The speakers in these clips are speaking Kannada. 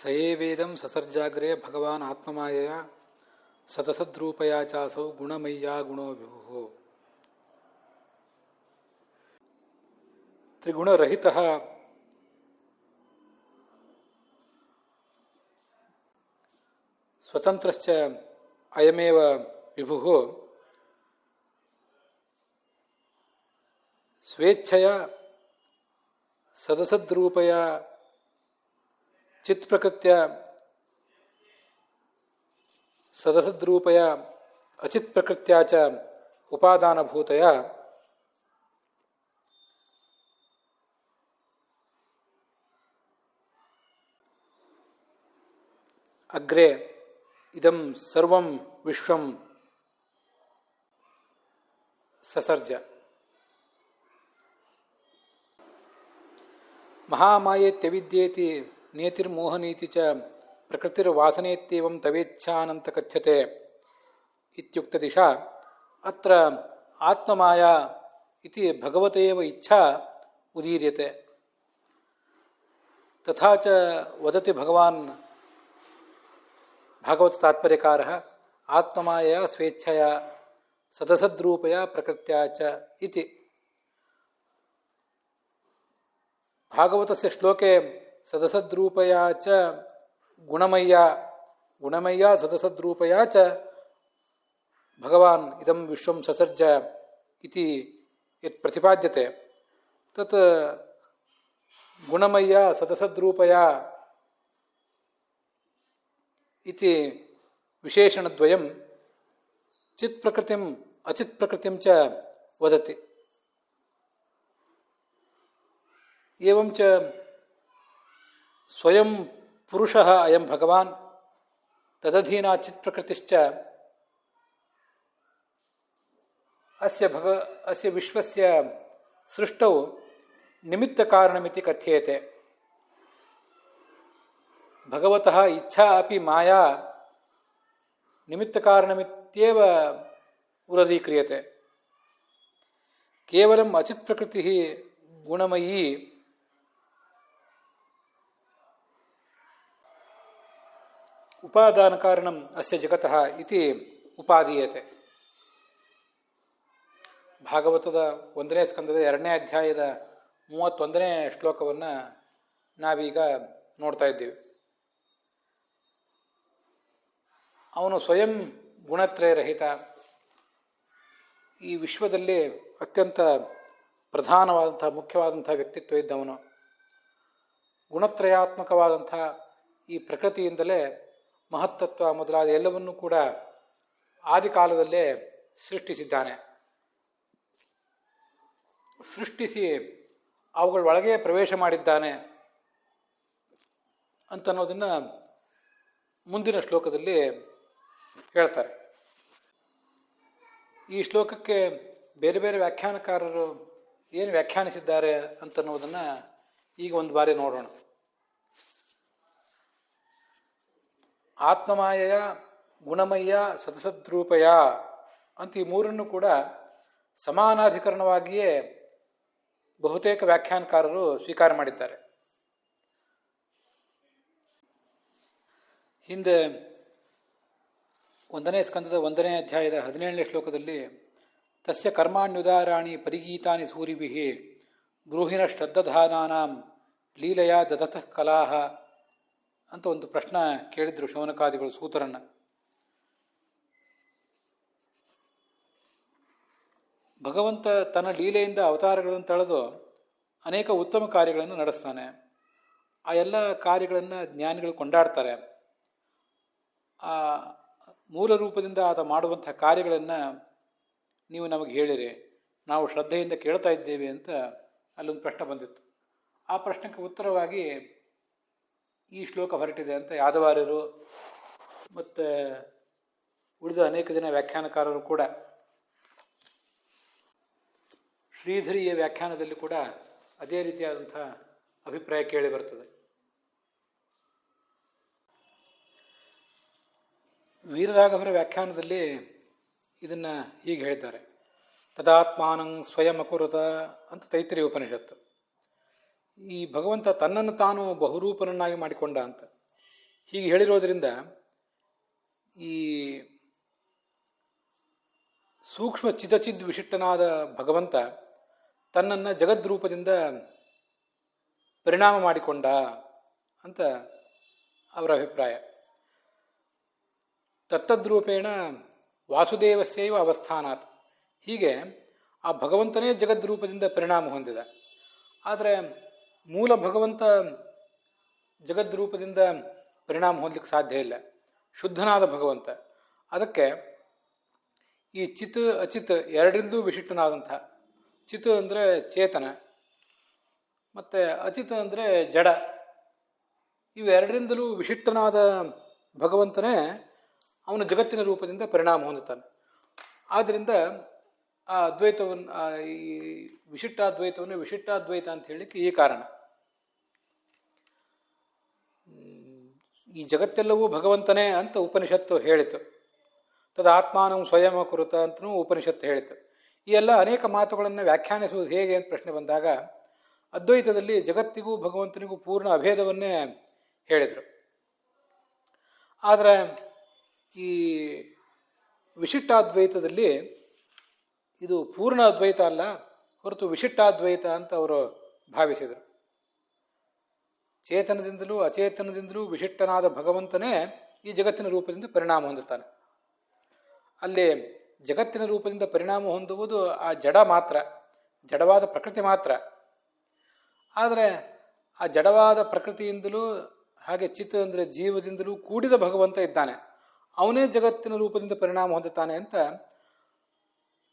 ಸಯೇವೇದಂ ಸಸರ್ಜಾಗ್ರೇ ಭಗವಾನ್ ಆತ್ಮಮಾಯಯ ಸತಸದ್ರೂಪಯಾ ಚಾಸೌ ಗುಣಮಯ್ಯಾ ಗುಣೋ ವಿಭುಃ. ತ್ರಿಗುಣರಹಿತಃ ಸ್ವತಂತ್ರಶ್ಚ ಅಯಮೇವ ವಿಭುಃ ಸ್ವೇಚ್ಛಯ ಸದಸದ್ರೂಪಯ ಚಿತ್ಪ್ರಕೃತ್ಯ ಸದಸದ್ರೂಪಯ ಅಚಿತ್ಪ್ರಕೃತ್ಯ ಚ ಉಪಾದಾನಭೂತಯ ಅಗ್ರೆ ಇದಂ ಸರ್ವಂ ವಿಶ್ವಂ ಸಸರ್ಜ. ಮಹಾಮಾಯೇತ್ಯವಿದ್ಯೇತಿ ನೇತಿರ್ಮೋಹನೀತಿ ಚ ಪ್ರಕೃತಿರ್ವಾಸನೇತ್ಯೇವಂ ತವೇಚ್ಛಾನಂತ ಕಥ್ಯತೆ ಇತ್ಯುಕ್ತ ದಿಶಾ ಅತ್ರ ಆತ್ಮಮಾಯಾ ಇತಿ ಭಗವತೇವ ಇಚ್ಛಾ ಉದೀರ್ಯತೆ. ತಥಾ ಚ ವದತಿ ಭಗವಾನ್ ಭಾಗವತ ತಾತ್ಪರ್ಯಕಾರಃ ಆತ್ಮಮಾಯಾ ಸ್ವೇಚ್ಛಯಾ ಸದಸದ್ರೂಪಯಾ ಪ್ರಕೃತ್ಯಾ ಚ ಇತಿ. ಭಾಗವತಸ್ಯ ಶ್ಲೋಕೆ ಸದಸದ್ರೂಪಯಾ ಚ ಗುಣಮಯ್ಯಾ ಸದಸದ್ರೂಪಯಾ ಚ ಭಗವಾನ್ ಇದಂ ವಿಶ್ವಂ ಸಸರ್ಜ ಇತಿ ಯತ್ ಪ್ರತಿಪಾದ್ಯತೆ ತತ್ ಗುಣಮಯ್ಯಾ ಸದಸದ್ರೂಪಯಾ ಇತಿ ವಿಶೇಷಣದ್ವಯಂ ಚಿತ್ ಪ್ರಕೃತಿಂ ಅಚಿತ್ ಪ್ರಕೃತಿಂ ಚ ವದತಿ. ಏವಂ ಚ ಸ್ವಯಂ ಪುರುಷಃ ಅಯಂ ಭಗವಾನ್ ತದಧೀನಾ ಚಿತ್ ಪ್ರಕೃತಿಶ್ಚ ಅಸ್ಯ ವಿಶ್ವಸ್ಯ ಸೃಷ್ಟೌ ನಿಮಿತ್ತ ಕಾರಣಮಿತಿ ಕಥ್ಯೇತೆ. ಭಗವತಃ ಇಚ್ಛಾ ಅಪಿ ಮಾಯಾ ನಿಮಿತ್ತ ಕಾರಣಮಿತ್ಯೇವ ಉರರೀಕ್ರಿಯತೆ. ಕೇವಲಂ ಅಚಿತ್ ಪ್ರಕೃತಿ ಗುಣಮಯೀ ಉಪಾದಾನ ಕಾರಣಂ ಅಸ್ಯ ಜಗತಃ ಇತಿ ಉಪಾದೀಯತೆ. ಭಾಗವತದ 1ನೇ ಸ್ಕಂದದ 2ನೇ ಅಧ್ಯಾಯದ 31ನೇ ಶ್ಲೋಕವನ್ನು ನಾವೀಗ ನೋಡ್ತಾ ಇದ್ದೀವಿ. ಅವನು ಸ್ವಯಂ ಗುಣತ್ರಯರಹಿತ, ಈ ವಿಶ್ವದಲ್ಲಿ ಅತ್ಯಂತ ಪ್ರಧಾನವಾದಂಥ ಮುಖ್ಯವಾದಂಥ ವ್ಯಕ್ತಿತ್ವ ಇದ್ದವನು. ಗುಣತ್ರಯಾತ್ಮಕವಾದಂಥ ಈ ಪ್ರಕೃತಿಯಿಂದಲೇ ಮಹತ್ತತ್ವ ಮೊದಲಾದ ಎಲ್ಲವನ್ನೂ ಕೂಡ ಆದಿಕಾಲದಲ್ಲೇ ಸೃಷ್ಟಿಸಿದ್ದಾನೆ. ಸೃಷ್ಟಿಸಿ ಅವುಗಳೊಳಗೆ ಪ್ರವೇಶ ಮಾಡಿದ್ದಾನೆ ಅಂತನ್ನೋದನ್ನು ಮುಂದಿನ ಶ್ಲೋಕದಲ್ಲಿ ಹೇಳ್ತಾರೆ. ಈ ಶ್ಲೋಕಕ್ಕೆ ಬೇರೆ ಬೇರೆ ವ್ಯಾಖ್ಯಾನಕಾರರು ಏನು ವ್ಯಾಖ್ಯಾನಿಸಿದ್ದಾರೆ ಅಂತನ್ನೋದನ್ನು ಈಗ ಒಂದು ಬಾರಿ ನೋಡೋಣ. ಆತ್ಮಮಾಯಯ ಗುಣಮಯ್ಯ ಸದಸದ್ರೂಪಯ ಅಂತ ಈ ಮೂರನ್ನು ಕೂಡ ಸಮಾನಾಧಿಕರಣವಾಗಿಯೇ ಬಹುತೇಕ ವ್ಯಾಖ್ಯಾನಕಾರರು ಸ್ವೀಕಾರ ಮಾಡಿದ್ದಾರೆ. ಹಿಂದೆ 1ನೇ ಸ್ಕಂದದ 1ನೇ ಅಧ್ಯಾಯದ 17ನೇ ಶ್ಲೋಕದಲ್ಲಿ ತಸ್ಯ ಕರ್ಮಾಣ್ಯುದಾರಾಣಿ ಪರಿಗೀತಾನಿ ಸೂರಿಭಿಃ ಬ್ರೂಹಿಣ ಶ್ರದ್ಧಾನಾನಾಂ ಲೀಲೆಯ ದದತಃ ಕಲಾಹ ಅಂತ ಒಂದು ಪ್ರಶ್ನೆ ಕೇಳಿದ್ರು ಶೌನಕಾದಿಗಳು ಸೂತರನ್ನ. ಭಗವಂತ ತನ್ನ ಲೀಲೆಯಿಂದ ಅವತಾರಗಳನ್ನು ತಳೆದು ಅನೇಕ ಉತ್ತಮ ಕಾರ್ಯಗಳನ್ನು ನಡೆಸ್ತಾನೆ. ಆ ಎಲ್ಲ ಕಾರ್ಯಗಳನ್ನು ಜ್ಞಾನಿಗಳು ಕೊಂಡಾಡ್ತಾರೆ. ಆ ಮೂಲ ರೂಪದಿಂದ ಆತ ಮಾಡುವಂಥ ಕಾರ್ಯಗಳನ್ನು ನೀವು ನಮಗೆ ಹೇಳಿರಿ, ನಾವು ಶ್ರದ್ಧೆಯಿಂದ ಕೇಳ್ತಾ ಇದ್ದೇವೆ ಅಂತ ಅಲ್ಲೊಂದು ಪ್ರಶ್ನೆ ಬಂದಿತ್ತು. ಆ ಪ್ರಶ್ನೆಗೆ ಉತ್ತರವಾಗಿ ಈ ಶ್ಲೋಕ ಹೊರಟಿದೆ ಅಂತ ಯಾದವಾರ್ಯರು ಮತ್ತು ಉಳಿದ ಅನೇಕ ಜನ ವ್ಯಾಖ್ಯಾನಕಾರರು ಕೂಡ, ಶ್ರೀಧರಿಯ ವ್ಯಾಖ್ಯಾನದಲ್ಲಿ ಕೂಡ ಅದೇ ರೀತಿಯಾದಂಥ ಅಭಿಪ್ರಾಯ ಕೇಳಿ ಬರ್ತದೆ. ವೀರರಾಘವರ ವ್ಯಾಖ್ಯಾನದಲ್ಲಿ ಇದನ್ನು ಹೀಗೆ ಹೇಳಿದ್ದಾರೆ. ತದಾತ್ಮಾನಂ ಸ್ವಯಂ ಅಕುರುತ ಅಂತ ತೈತ್ರಿಯ ಉಪನಿಷತ್ತು. ಈ ಭಗವಂತ ತನ್ನನ್ನು ತಾನು ಬಹುರೂಪನನ್ನಾಗಿ ಮಾಡಿಕೊಂಡ ಅಂತ. ಹೀಗೆ ಹೇಳಿರೋದ್ರಿಂದ ಈ ಸೂಕ್ಷ್ಮ ಚಿದಚಿದ್ ವಿಶಿಷ್ಟನಾದ ಭಗವಂತ ತನ್ನನ್ನು ಜಗದ್ರೂಪದಿಂದ ಪರಿಣಾಮ ಮಾಡಿಕೊಂಡ ಅಂತ ಅವರ ಅಭಿಪ್ರಾಯ. ತತ್ತದ್ರೂಪೇಣ ವಾಸುದೇವಸ್ಯೈವ ಅವಸ್ಥಾನಾತ್. ಹೀಗೆ ಆ ಭಗವಂತನೇ ಜಗದ್ರೂಪದಿಂದ ಪರಿಣಾಮ ಹೊಂದಿದ. ಆದರೆ ಮೂಲ ಭಗವಂತ ಜಗದ್ರೂಪದಿಂದ ಪರಿಣಾಮ ಹೊಂದಲಿಕ್ಕೆ ಸಾಧ್ಯ ಇಲ್ಲ, ಶುದ್ಧನಾದ ಭಗವಂತ. ಅದಕ್ಕೆ ಈ ಚಿತ್ ಅಚಿತ್ ಎರಡರಿಂದಲೂ ವಿಶಿಷ್ಟನಾದಂಥ, ಚಿತ್ ಅಂದರೆ ಚೇತನ ಮತ್ತು ಅಚಿತ್ ಅಂದರೆ ಜಡ, ಇವೆರಡರಿಂದಲೂ ವಿಶಿಷ್ಟನಾದ ಭಗವಂತನೇ ಅವನು ಜಗತ್ತಿನ ರೂಪದಿಂದ ಪರಿಣಾಮ ಹೊಂದುತ್ತಾನೆ. ಆದ್ದರಿಂದ ಆ ಅದ್ವೈತವನ್ನು, ಈ ವಿಶಿಷ್ಟಾದ್ವೈತವನ್ನು ವಿಶಿಷ್ಟಾದ್ವೈತ ಅಂತ ಹೇಳಲಿಕ್ಕೆ ಈ ಕಾರಣ. ಈ ಜಗತ್ತೆಲ್ಲವೂ ಭಗವಂತನೇ ಅಂತ ಉಪನಿಷತ್ತು ಹೇಳಿತು. ತದ ಆತ್ಮಾನಂ ಸ್ವಯಂ ಕುರುತ ಅಂತಲೂ ಉಪನಿಷತ್ತು ಹೇಳಿತು. ಈ ಎಲ್ಲ ಅನೇಕ ಮಾತುಗಳನ್ನು ವ್ಯಾಖ್ಯಾನಿಸುವುದು ಹೇಗೆ ಅಂತ ಪ್ರಶ್ನೆ ಬಂದಾಗ ಅದ್ವೈತದಲ್ಲಿ ಜಗತ್ತಿಗೂ ಭಗವಂತನಿಗೂ ಪೂರ್ಣ ಅಭೇದವನ್ನೇ ಹೇಳಿದರು. ಆದರೆ ಈ ವಿಶಿಷ್ಟಾದ್ವೈತದಲ್ಲಿ ಇದು ಪೂರ್ಣ ಅದ್ವೈತ ಅಲ್ಲ, ಹೊರತು ವಿಶಿಷ್ಟಾದ್ವೈತ ಅಂತ ಅವರು ಭಾವಿಸಿದರು. ಚೇತನದಿಂದಲೂ ಅಚೇತನದಿಂದಲೂ ವಿಶಿಷ್ಟನಾದ ಭಗವಂತನೇ ಈ ಜಗತ್ತಿನ ರೂಪದಿಂದ ಪರಿಣಾಮ ಹೊಂದುತ್ತಾನೆ. ಅಲ್ಲಿ ಜಗತ್ತಿನ ರೂಪದಿಂದ ಪರಿಣಾಮ ಹೊಂದುವುದು ಆ ಜಡ ಮಾತ್ರ, ಜಡವಾದ ಪ್ರಕೃತಿ ಮಾತ್ರ. ಆದರೆ ಆ ಜಡವಾದ ಪ್ರಕೃತಿಯಿಂದಲೂ ಹಾಗೆ ಚಿತ್ ಅಂದರೆ ಜೀವದಿಂದಲೂ ಕೂಡಿದ ಭಗವಂತ ಇದ್ದಾನೆ, ಅವನೇ ಜಗತ್ತಿನ ರೂಪದಿಂದ ಪರಿಣಾಮ ಹೊಂದುತ್ತಾನೆ ಅಂತ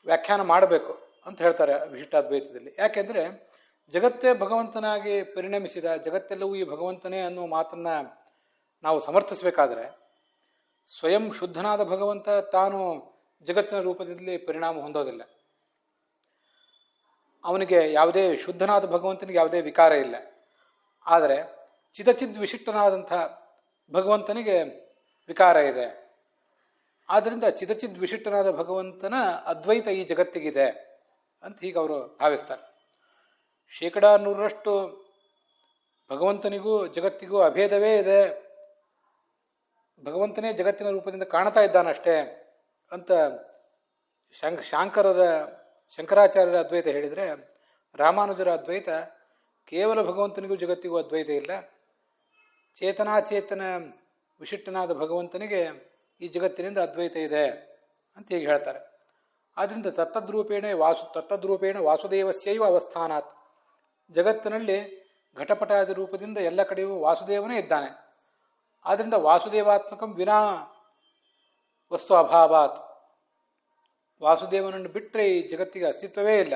ವ್ಯಾಖ್ಯಾನ ಮಾಡಬೇಕು ಅಂತ ಹೇಳ್ತಾರೆ ವಿಶಿಷ್ಟಾದ್ವೈತದಲ್ಲಿ. ಯಾಕೆಂದರೆ ಜಗತ್ತೇ ಭಗವಂತನಾಗಿ ಪರಿಣಮಿಸಿದ, ಜಗತ್ತೆಲ್ಲವೂ ಈ ಭಗವಂತನೇ ಅನ್ನೋ ಮಾತನ್ನು ನಾವು ಸಮರ್ಥಿಸಬೇಕಾದ್ರೆ ಸ್ವಯಂ ಶುದ್ಧನಾದ ಭಗವಂತ ತಾನು ಜಗತ್ತಿನ ರೂಪದಲ್ಲಿ ಪರಿಣಾಮ ಹೊಂದೋದಿಲ್ಲ. ಅವನಿಗೆ ಯಾವುದೇ, ಶುದ್ಧನಾದ ಭಗವಂತನಿಗೆ ಯಾವುದೇ ವಿಕಾರ ಇಲ್ಲ. ಆದರೆ ಚಿದಚಿದ್ ವಿಶಿಷ್ಟನಾದಂಥ ಭಗವಂತನಿಗೆ ವಿಕಾರ ಇದೆ. ಆದ್ದರಿಂದ ಚಿದಚಿದ್ ವಿಶಿಷ್ಟನಾದ ಭಗವಂತನ ಅದ್ವೈತ ಈ ಜಗತ್ತಿಗಿದೆ ಅಂತ ಹೀಗೆ ಅವರು ಭಾವಿಸ್ತಾರೆ. 100% ಭಗವಂತನಿಗೂ ಜಗತ್ತಿಗೂ ಅಭೇದವೇ ಇದೆ, ಭಗವಂತನೇ ಜಗತ್ತಿನ ರೂಪದಿಂದ ಕಾಣ್ತಾ ಇದ್ದಾನಷ್ಟೇ ಅಂತ ಶಂಕರಾಚಾರ್ಯರ ಅದ್ವೈತ ಹೇಳಿದರೆ, ರಾಮಾನುಜರ ಅದ್ವೈತ ಕೇವಲ ಭಗವಂತನಿಗೂ ಜಗತ್ತಿಗೂ ಅದ್ವೈತ ಇಲ್ಲ, ಚೇತನಾಚೇತನ ವಿಶಿಷ್ಟನಾದ ಭಗವಂತನಿಗೆ ಈ ಜಗತ್ತಿನಿಂದ ಅದ್ವೈತ ಇದೆ ಅಂತ ಹೀಗೆ ಹೇಳ್ತಾರೆ. ಆದ್ದರಿಂದ ತತ್ತದ್ರೂಪೇಣ ವಾಸುದೇವಸ್ಯೈವ ಅವಸ್ಥಾನಾತ್. ಜಗತ್ತಿನಲ್ಲಿ ಘಟಪಟಾದಿ ರೂಪದಿಂದ ಎಲ್ಲ ಕಡೆಯೂ ವಾಸುದೇವನೇ ಇದ್ದಾನೆ. ಆದ್ದರಿಂದ ವಾಸುದೇವಾತ್ಮಕಂ ವಿನಾ ವಸ್ತು ಅಭಾವಾತ್. ವಾಸುದೇವನನ್ನು ಬಿಟ್ಟರೆ ಈ ಜಗತ್ತಿಗೆ ಅಸ್ತಿತ್ವವೇ ಇಲ್ಲ.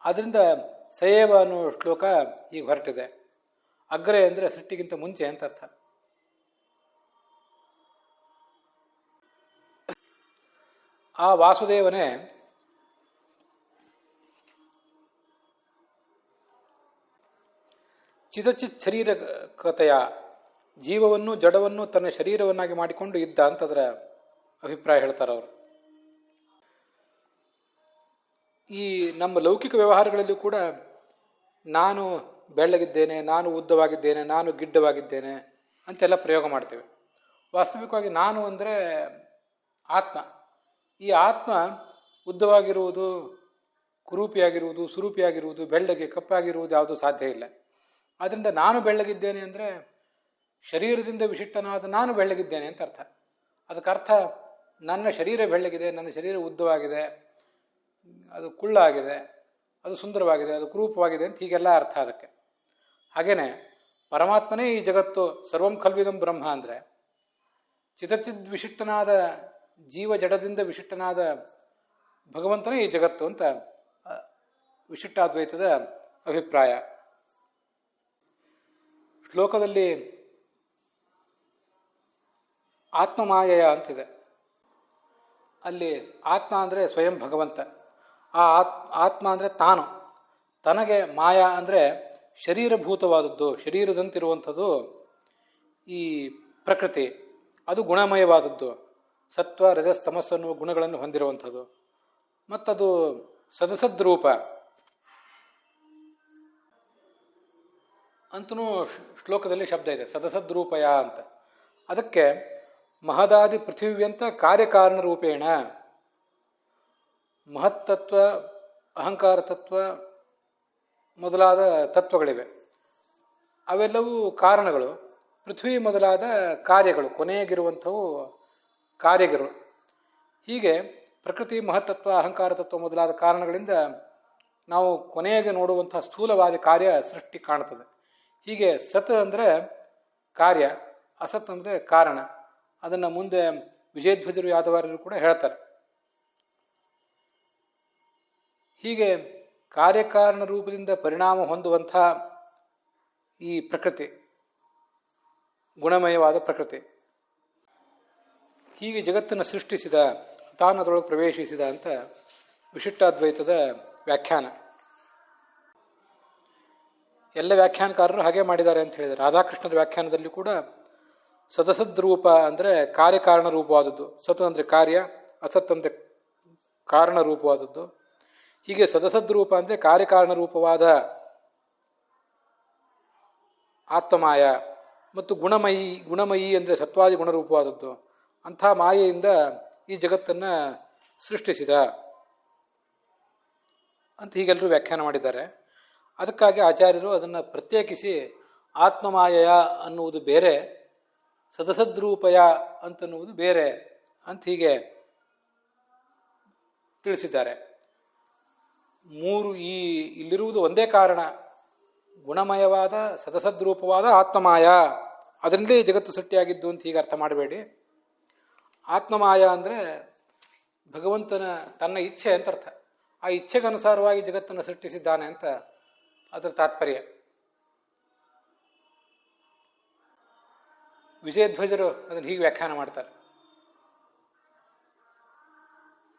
ಆದ್ದರಿಂದ ಸಯೇವ ಅನ್ನೋ ಶ್ಲೋಕ ಈಗ ಹೊರಟಿದೆ. ಅಗ್ರೆ ಅಂದರೆ ಸೃಷ್ಟಿಗಿಂತ ಮುಂಚೆ ಅಂತ ಅರ್ಥ. ಆ ವಾಸುದೇವನೇ ಚಿದಚಿತ್ ಶರೀರ ಕತೆಯ ಜೀವವನ್ನು ಜಡವನ್ನು ತನ್ನ ಶರೀರವನ್ನಾಗಿ ಮಾಡಿಕೊಂಡು ಇದ್ದ ಅಂತ ಅದರ ಅಭಿಪ್ರಾಯ ಹೇಳ್ತಾರೆ ಅವರು. ಈ ನಮ್ಮ ಲೌಕಿಕ ವ್ಯವಹಾರಗಳಲ್ಲೂ ಕೂಡ ನಾನು ಬೆಳ್ಳಗಿದ್ದೇನೆ, ನಾನು ಉದ್ದವಾಗಿದ್ದೇನೆ, ನಾನು ಗಿಡ್ಡವಾಗಿದ್ದೇನೆ ಅಂತೆಲ್ಲ ಪ್ರಯೋಗ ಮಾಡ್ತೇವೆ. ವಾಸ್ತವಿಕವಾಗಿ ನಾನು ಅಂದರೆ ಆತ್ಮ. ಈ ಆತ್ಮ ಉದ್ದವಾಗಿರುವುದು, ಕುರೂಪಿಯಾಗಿರುವುದು, ಸುರೂಪಿಯಾಗಿರುವುದು, ಬೆಳ್ಳಗೆ ಕಪ್ಪಾಗಿರುವುದು ಯಾವುದು ಸಾಧ್ಯ ಇಲ್ಲ. ಆದ್ದರಿಂದ ನಾನು ಬೆಳ್ಳಗಿದ್ದೇನೆ ಅಂದರೆ ಶರೀರದಿಂದ ವಿಶಿಷ್ಟನಾದ ನಾನು ಬೆಳ್ಳಗಿದ್ದೇನೆ ಅಂತ ಅರ್ಥ. ಅದಕ್ಕರ್ಥ ನನ್ನ ಶರೀರ ಬೆಳ್ಳಗಿದೆ, ನನ್ನ ಶರೀರ ಉದ್ದವಾಗಿದೆ, ಅದು ಕುಳ್ಳಾಗಿದೆ, ಅದು ಸುಂದರವಾಗಿದೆ, ಅದು ಕುರೂಪವಾಗಿದೆ ಅಂತ ಹೀಗೆಲ್ಲ ಅರ್ಥ ಅದಕ್ಕೆ. ಹಾಗೇನೆ ಪರಮಾತ್ಮನೇ ಈ ಜಗತ್ತು, ಸರ್ವಂ ಖಲ್ವಿದಂ ಬ್ರಹ್ಮ ಅಂದರೆ ಚಿದಚಿದ್ ವಿಶಿಷ್ಟನಾದ ಜೀವ ಜಡದಿಂದ ವಿಶಿಷ್ಟನಾದ ಭಗವಂತನೇ ಈ ಜಗತ್ತು ಅಂತ ವಿಶಿಷ್ಟಾದ್ವೈತದ ಅಭಿಪ್ರಾಯ. ಶ್ಲೋಕದಲ್ಲಿ ಆತ್ಮಮಾಯಯ ಅಂತಿದೆ. ಅಲ್ಲಿ ಆತ್ಮ ಅಂದರೆ ಸ್ವಯಂ ಭಗವಂತ, ಆ ಆತ್ಮ ಅಂದರೆ ತಾನು, ತನಗೆ ಮಾಯಾ ಅಂದರೆ ಶರೀರಭೂತವಾದದ್ದು, ಶರೀರದಂತಿರುವಂಥದ್ದು ಈ ಪ್ರಕೃತಿ, ಅದು ಗುಣಮಯವಾದದ್ದು, ಸತ್ವ ರಜಸ್ ತಮಸ್ಸನ್ನು ಗುಣಗಳನ್ನು ಹೊಂದಿರುವಂಥದ್ದು, ಮತ್ತದು ಸದಸದ್ರೂಪ. ಅಂತನೂ ಶ್ಲೋಕದಲ್ಲಿ ಶಬ್ದ ಇದೆ, ಸದಸದ್ರೂಪಯ ಅಂತ. ಅದಕ್ಕೆ ಮಹದಾದಿ ಪೃಥಿವ್ಯಂತ ಕಾರ್ಯಕಾರಣ ರೂಪೇಣ ಮಹತ್ತತ್ವ, ಅಹಂಕಾರ ತತ್ವ ಮೊದಲಾದ ತತ್ವಗಳಿವೆ. ಅವೆಲ್ಲವೂ ಕಾರಣಗಳು. ಪೃಥ್ವಿ ಮೊದಲಾದ ಕಾರ್ಯಗಳು, ಕೊನೆಗಿರುವಂಥವು ಕಾರ್ಯಗಳು. ಹೀಗೆ ಪ್ರಕೃತಿ, ಮಹತ್ತತ್ವ, ಅಹಂಕಾರ ತತ್ವ ಮೊದಲಾದ ಕಾರಣಗಳಿಂದ ನಾವು ಕೊನೆಗೆ ನೋಡುವಂತಹ ಸ್ಥೂಲವಾದ ಕಾರ್ಯ ಸೃಷ್ಟಿ ಕಾಣುತ್ತದೆ. ಹೀಗೆ ಸತ್ ಅಂದರೆ ಕಾರ್ಯ, ಅಸತ್ ಅಂದರೆ ಕಾರಣ. ಅದನ್ನು ಮುಂದೆ ವಿಜಯಧ್ವಜರು ಯಾದವಾರರು ಕೂಡ ಹೇಳ್ತಾರೆ. ಹೀಗೆ ಕಾರ್ಯಕಾರಣ ರೂಪದಿಂದ ಪರಿಣಾಮ ಹೊಂದುವಂಥ ಈ ಪ್ರಕೃತಿ, ಗುಣಮಯವಾದ ಪ್ರಕೃತಿ, ಹೀಗೆ ಜಗತ್ತನ್ನು ಸೃಷ್ಟಿಸಿದ, ತಾನು ಅದರೊಳಗೆ ಪ್ರವೇಶಿಸಿದ ಅಂತ ವಿಶಿಷ್ಟಾದ್ವೈತದ ವ್ಯಾಖ್ಯಾನ. ಎಲ್ಲ ವ್ಯಾಖ್ಯಾನಕಾರರು ಹಾಗೆ ಮಾಡಿದ್ದಾರೆ ಅಂತ ಹೇಳಿದ್ದಾರೆ. ರಾಧಾಕೃಷ್ಣರ ವ್ಯಾಖ್ಯಾನದಲ್ಲಿ ಕೂಡ ಸದಸದ್ರೂಪ ಅಂದರೆ ಕಾರ್ಯಕಾರಣ ರೂಪವಾದದ್ದು, ಸತ್ ಅಂದರೆ ಕಾರ್ಯ, ಅಸತ್ ಅಂದರೆ ಕಾರಣ ರೂಪವಾದದ್ದು. ಹೀಗೆ ಸದಸದ್ರೂಪ ಅಂದರೆ ಕಾರ್ಯಕಾರಣ ರೂಪವಾದ ಆತ್ಮಮಾಯ, ಮತ್ತು ಗುಣಮಯಿ ಅಂದರೆ ಸತ್ವಾದಿ ಗುಣರೂಪವಾದದ್ದು. ಅಂಥ ಮಾಯೆಯಿಂದ ಈ ಜಗತ್ತನ್ನು ಸೃಷ್ಟಿಸಿದ ಅಂತ ಹೀಗೆಲ್ಲರೂ ವ್ಯಾಖ್ಯಾನ ಮಾಡಿದ್ದಾರೆ. ಅದಕ್ಕಾಗಿ ಆಚಾರ್ಯರು ಅದನ್ನು ಪ್ರತ್ಯೇಕಿಸಿ ಆತ್ಮಮಾಯಯ ಅನ್ನುವುದು ಬೇರೆ, ಸದಸದ್ರೂಪಯ ಅಂತನ್ನುವುದು ಬೇರೆ ಅಂತ ಹೀಗೆ ತಿಳಿಸಿದ್ದಾರೆ. ಇಲ್ಲಿರುವುದು ಒಂದೇ ಕಾರಣ, ಗುಣಮಯವಾದ ಸದಸದ್ರೂಪವಾದ ಆತ್ಮಮಾಯ, ಅದರಿಂದಲೇ ಜಗತ್ತು ಸೃಷ್ಟಿಯಾಗಿದ್ದು ಅಂತ ಹೀಗೆ ಅರ್ಥ ಮಾಡಬೇಡಿ. ಆತ್ಮಮಾಯ ಅಂದರೆ ಭಗವಂತನ ತನ್ನ ಇಚ್ಛೆ ಅಂತ ಅರ್ಥ. ಆ ಇಚ್ಛೆಗನುಸಾರವಾಗಿ ಜಗತ್ತನ್ನು ಸೃಷ್ಟಿಸಿದ್ದಾನೆ ಅಂತ ಅದರ ತಾತ್ಪರ್ಯ. ವಿಜಯಧ್ವಜರು ಅದನ್ನು ಹೀಗೆ ವ್ಯಾಖ್ಯಾನ ಮಾಡ್ತಾರೆ.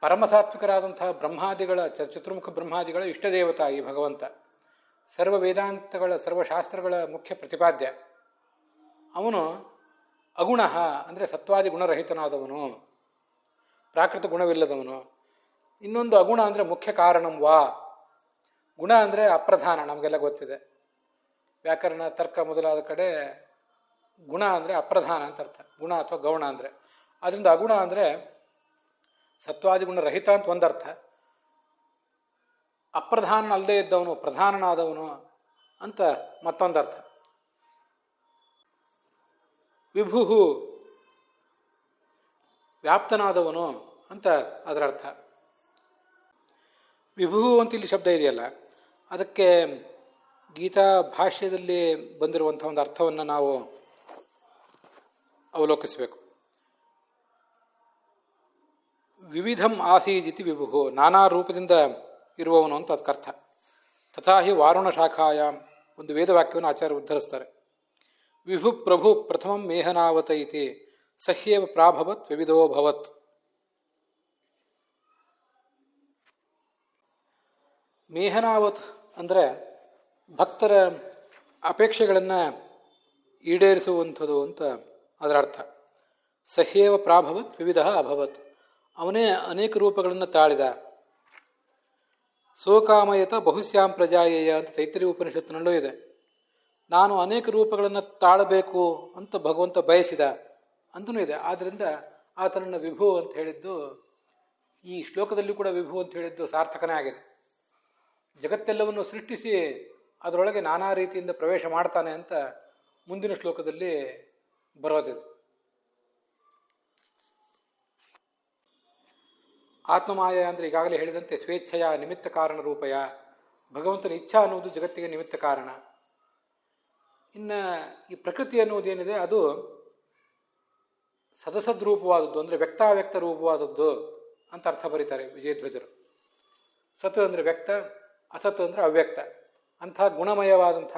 ಪರಮಸಾತ್ವಿಕರಾದಂತಹ ಬ್ರಹ್ಮಾದಿಗಳ, ಚತುರ್ಮುಖ ಬ್ರಹ್ಮಾದಿಗಳ ಇಷ್ಟದೇವತಾ ಈ ಭಗವಂತ. ಸರ್ವ ವೇದಾಂತಗಳ, ಸರ್ವಶಾಸ್ತ್ರಗಳ ಮುಖ್ಯ ಪ್ರತಿಪಾದ್ಯ. ಅವನು ಅಗುಣ ಅಂದರೆ ಸತ್ವಾದಿ ಗುಣರಹಿತನಾದವನು, ಪ್ರಾಕೃತ ಗುಣವಿಲ್ಲದವನು. ಇನ್ನೊಂದು ಅಗುಣ ಅಂದರೆ ಮುಖ್ಯ ಕಾರಣಂ ವಾ. ಗುಣ ಅಂದರೆ ಅಪ್ರಧಾನ, ನಮಗೆಲ್ಲ ಗೊತ್ತಿದೆ. ವ್ಯಾಕರಣ, ತರ್ಕ ಮೊದಲಾದ ಕಡೆ ಗುಣ ಅಂದರೆ ಅಪ್ರಧಾನ ಅಂತ ಅರ್ಥ, ಗುಣ ಅಥವಾ ಗೌಣ ಅಂದರೆ. ಅದರಿಂದ ಅಗುಣ ಅಂದರೆ ಸತ್ವಾದಿ ಗುಣ ರಹಿತ ಅಂತ ಒಂದರ್ಥ, ಅಪ್ರಧಾನ ಅಲ್ಲದೆ ಇದ್ದವನು, ಪ್ರಧಾನನಾದವನು ಅಂತ ಮತ್ತೊಂದರ್ಥ. ವಿಭು ವ್ಯಾಪ್ತನಾದವನು ಅಂತ ಅದರ ಅರ್ಥ. ವಿಭು ಅಂತ ಇಲ್ಲಿ ಶಬ್ದ ಇದೆಯಲ್ಲ, ಅದಕ್ಕೆ ಗೀತಾ ಭಾಷ್ಯದಲ್ಲಿ ಬಂದಿರುವಂಥ ಒಂದು ಅರ್ಥವನ್ನು ನಾವು ಅವಲೋಕಿಸಬೇಕು. ವಿವಿಧಂ ಆಸೀದಿತಿ ವಿಭು, ನಾನಾ ರೂಪದಿಂದ ಇರುವವನು ಅಂತ ಅದಕ್ಕರ್ಥ. ತಥಾಹಿ ವಾರುಣ ಶಾಖಾಯ ಒಂದು ವೇದವಾಕ್ಯವನ್ನು ಆಚಾರ್ಯ ಉದ್ಧರಿಸ್ತಾರೆ. ವಿಭು ಪ್ರಭು ಪ್ರಥಮಂ ಮೇಹನಾವತ ಇತಿ ಸಹ್ಯೇವ ಪ್ರಾಭವತ್ ವಿವಿಧೋ ಭವತ್. ಮೇಹನಾವತ್ ಅಂದರೆ ಭಕ್ತರ ಅಪೇಕ್ಷೆಗಳನ್ನು ಈಡೇರಿಸುವಂಥದ್ದು ಅಂತ ಅದರ ಅರ್ಥ. ಸಹ್ಯೇವ ಪ್ರಾಭವತ್ ವಿವಿಧ ಅಭವತ್, ಅವನೇ ಅನೇಕ ರೂಪಗಳನ್ನು ತಾಳಿದ. ಸೋಕಾಮಯತ ಬಹುಶ್ಯಾಂ ಪ್ರಜಾಯೇಯ ಅಂತ ತೈತ್ರಿಯ ಉಪನಿಷತ್ತಿನಲ್ಲೂ ಇದೆ. ನಾನು ಅನೇಕ ರೂಪಗಳನ್ನು ತಾಳಬೇಕು ಅಂತ ಭಗವಂತ ಬಯಸಿದ ಅಂತನೂ ಇದೆ. ಆದ್ದರಿಂದ ಆತನನ್ನು ವಿಭು ಅಂತ ಹೇಳಿದ್ದು, ಈ ಶ್ಲೋಕದಲ್ಲಿ ಕೂಡ ವಿಭು ಅಂತ ಹೇಳಿದ್ದು ಸಾರ್ಥಕನೇ ಆಗಿದೆ. ಜಗತ್ತೆಲ್ಲವನ್ನು ಸೃಷ್ಟಿಸಿ ಅದರೊಳಗೆ ನಾನಾ ರೀತಿಯಿಂದ ಪ್ರವೇಶ ಮಾಡ್ತಾನೆ ಅಂತ ಮುಂದಿನ ಶ್ಲೋಕದಲ್ಲಿ ಬರೋದಿದೆ. ಆತ್ಮಮಾಯ ಅಂದರೆ ಈಗಾಗಲೇ ಹೇಳಿದಂತೆ ಸ್ವೇಚ್ಛೆಯ ನಿಮಿತ್ತ ಕಾರಣ ರೂಪಯ. ಭಗವಂತನ ಇಚ್ಛಾ ಅನ್ನುವುದು ಜಗತ್ತಿಗೆ ನಿಮಿತ್ತ ಕಾರಣ. ಇನ್ನು ಈ ಪ್ರಕೃತಿ ಅನ್ನುವುದೇನಿದೆ ಅದು ಸದಸದ್ರೂಪವಾದದ್ದು, ಅಂದರೆ ವ್ಯಕ್ತಾವ್ಯಕ್ತ ರೂಪವಾದದ್ದು ಅಂತ ಅರ್ಥ ಬರೀತಾರೆ ವಿಜಯಧ್ವಜರು. ಸತ್ ಅಂದರೆ ವ್ಯಕ್ತ, ಅಸತ್ ಅಂದರೆ ಅವ್ಯಕ್ತ. ಅಂಥ ಗುಣಮಯವಾದಂಥ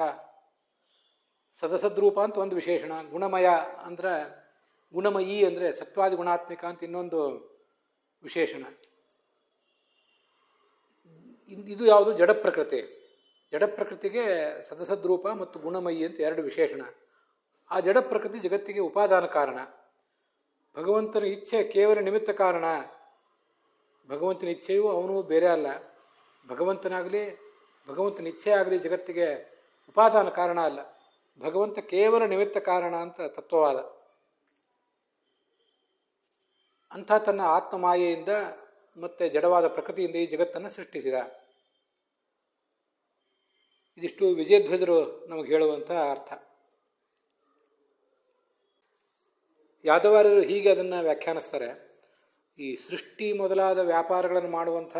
ಸದಸದ್ರೂಪ ಅಂತ ಒಂದು ವಿಶೇಷಣ. ಗುಣಮಯ ಅಂದರೆ, ಗುಣಮಯಿ ಅಂದರೆ ಸತ್ವಾದಿ ಗುಣಾತ್ಮಿಕ ಅಂತ ಇನ್ನೊಂದು ವಿಶೇಷಣ. ಇದು ಯಾವುದು? ಜಡ ಪ್ರಕೃತಿ. ಜಡ ಪ್ರಕೃತಿಗೆ ಸದಸದ್ರೂಪ ಮತ್ತು ಗುಣಮಯಿ ಅಂತ ಎರಡು ವಿಶೇಷಣ. ಆ ಜಡ ಪ್ರಕೃತಿ ಜಗತ್ತಿಗೆ ಉಪಾದಾನ ಕಾರಣ. ಭಗವಂತನ ಇಚ್ಛೆ ಕೇವಲ ನಿಮಿತ್ತ ಕಾರಣ. ಭಗವಂತನ ಇಚ್ಛೆಯೂ ಅವನು ಬೇರೆ ಅಲ್ಲ. ಭಗವಂತನ ಇಚ್ಛೆ ಆಗಲಿ ಜಗತ್ತಿಗೆ ಉಪಾದಾನ ಕಾರಣ ಅಲ್ಲ. ಭಗವಂತ ಕೇವಲ ನಿಮಿತ್ತ ಕಾರಣ ಅಂತ ತತ್ವವಾದ. ಅಂಥ ತನ್ನ ಆತ್ಮಮಾಯೆಯಿಂದ ಮತ್ತೆ ಜಡವಾದ ಪ್ರಕೃತಿಯಿಂದ ಈ ಜಗತ್ತನ್ನು ಸೃಷ್ಟಿಸಿದ. ಇದಿಷ್ಟು ವಿಜಯಧ್ವಜರು ನಮಗೆ ಹೇಳುವಂಥ ಅರ್ಥ. ಯಾದವಾರರು ಹೀಗೆ ಅದನ್ನು ವ್ಯಾಖ್ಯಾನಿಸ್ತಾರೆ. ಈ ಸೃಷ್ಟಿ ಮೊದಲಾದ ವ್ಯಾಪಾರಗಳನ್ನು ಮಾಡುವಂಥ